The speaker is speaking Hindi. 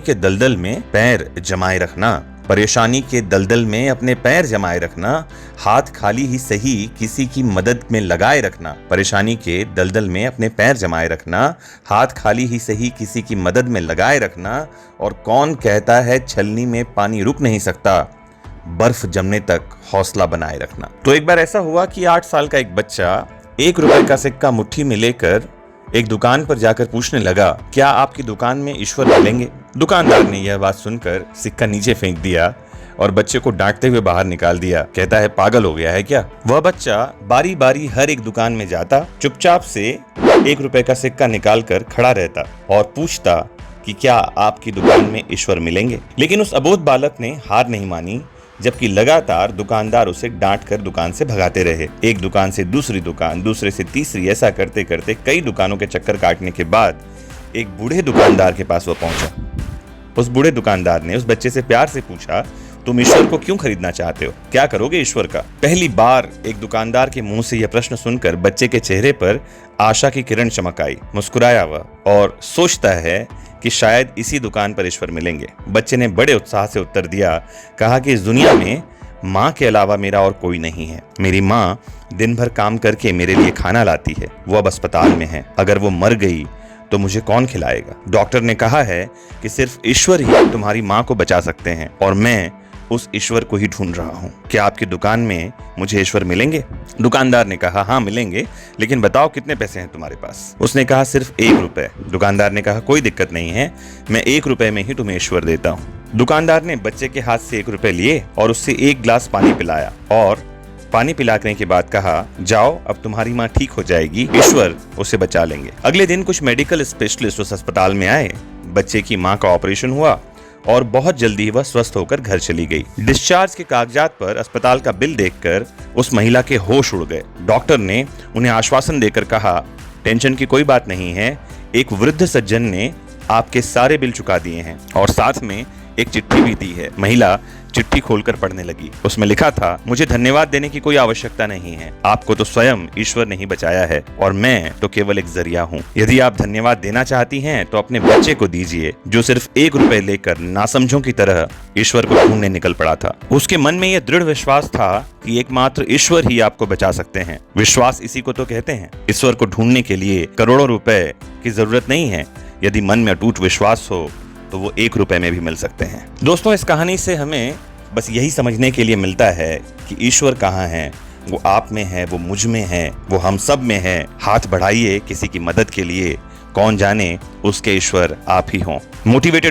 के दलदल में पैर जमाए रखना, परेशानी के दलदल में अपने पैर जमाए रखना, हाथ खाली ही सही किसी की मदद में लगाए रखना। परेशानी के दलदल में अपने पैर जमाए रखना, हाथ खाली ही सही किसी की मदद में लगाए रखना। और कौन कहता है छलनी में पानी रुक नहीं सकता, बर्फ जमने तक हौसला बनाए रखना। तो एक बार ऐसा हुआ कि 8 साल का एक बच्चा 1 रुपए का सिक्का मुट्ठी में लेकर एक दुकान पर जाकर पूछने लगा, क्या आपकी दुकान में ईश्वर मिलेंगे? दुकानदार ने यह बात सुनकर सिक्का नीचे फेंक दिया और बच्चे को डांटते हुए बाहर निकाल दिया। कहता है, पागल हो गया है क्या? वह बच्चा बारी बारी हर एक दुकान में जाता, चुपचाप से 1 रुपए का सिक्का निकाल कर खड़ा रहता और पूछता कि क्या आपकी दुकान में ईश्वर मिलेंगे? लेकिन उस अबोध बालक ने हार नहीं मानी, जबकि लगातार दुकानदार उसे डांट कर दुकान से भगाते रहे। एक दुकान से दूसरी दुकान, दूसरे से तीसरी, ऐसा करते करते कई दुकानों के चक्कर काटने के बाद एक बूढ़े दुकानदार के पास वह पहुंचा। उस बूढ़े दुकानदार ने उस बच्चे से प्यार से पूछा, तुम ईश्वर को क्यों खरीदना चाहते हो? क्या करोगे ईश्वर का? पहली बार एक दुकानदार के मुंह से यह प्रश्न सुनकर बच्चे के चेहरे पर आशा की किरण चमक आई। मुस्कुराया वह और सोचता है कि शायद इसी दुकान पर ईश्वर मिलेंगे। बच्चे ने बड़े उत्साह से उत्तर दिया, कहा कि इस दुनिया में माँ के अलावा मेरा और कोई नहीं है। मेरी माँ दिन भर काम करके मेरे लिए खाना लाती है। वो अब अस्पताल में है। अगर वो मर गई तो मुझे कौन खिलाएगा? डॉक्टर ने कहा है कि सिर्फ ईश्वर ही तुम्हारी माँ को बचा सकते हैं और मैं उस ईश्वर को ही ढूंढ रहा हूँ। क्या आपकी दुकान में मुझे ईश्वर मिलेंगे? दुकानदार ने कहा, हाँ मिलेंगे, लेकिन बताओ कितने पैसे हैं तुम्हारे पास? उसने कहा, सिर्फ 1 रुपए। दुकानदार ने कहा, कोई दिक्कत नहीं है, मैं 1 रुपए में ही तुम्हें ईश्वर देता हूँ। दुकानदार ने बच्चे के हाथ से 1 रुपए लिए और उससे 1 गिलास पानी पिलाया और पानी पिलाने के बाद कहा, जाओ अब तुम्हारी माँ ठीक हो जाएगी, ईश्वर उसे बचा लेंगे। अगले दिन कुछ मेडिकल स्पेशलिस्ट उस अस्पताल में आए। बच्चे की माँ का ऑपरेशन हुआ और बहुत जल्दी वह स्वस्थ होकर घर चली गई। डिस्चार्ज के कागजात पर अस्पताल का बिल देखकर उस महिला के होश उड़ गए। डॉक्टर ने उन्हें आश्वासन देकर कहा, टेंशन की कोई बात नहीं है, एक वृद्ध सज्जन ने आपके सारे बिल चुका दिए हैं और साथ में एक चिट्ठी भी दी है। महिला चिट्ठी खोलकर पढ़ने लगी। उसमें लिखा था, मुझे धन्यवाद देने की कोई आवश्यकता नहीं है, आपको तो स्वयं ईश्वर ने ही बचाया है और मैं तो केवल एक जरिया हूँ। यदि आप धन्यवाद देना चाहती हैं तो अपने बच्चे को दीजिए, जो सिर्फ 1 रुपए लेकर नासमझों की तरह ईश्वर को ढूंढने निकल पड़ा था। उसके मन में यह दृढ़ विश्वास था कि एकमात्र ईश्वर ही आपको बचा सकते हैं। विश्वास इसी को तो कहते हैं। ईश्वर को ढूंढने के लिए करोड़ों रुपए की जरूरत नहीं है। यदि मन में अटूट विश्वास हो तो वो 1 रुपए में भी मिल सकते हैं। दोस्तों, इस कहानी से हमें बस यही समझने के लिए मिलता है कि ईश्वर कहाँ है। वो आप में है, वो मुझ में है, वो हम सब में है। हाथ बढ़ाइए किसी की मदद के लिए, कौन जाने उसके ईश्वर आप ही हों। मोटिवेटेड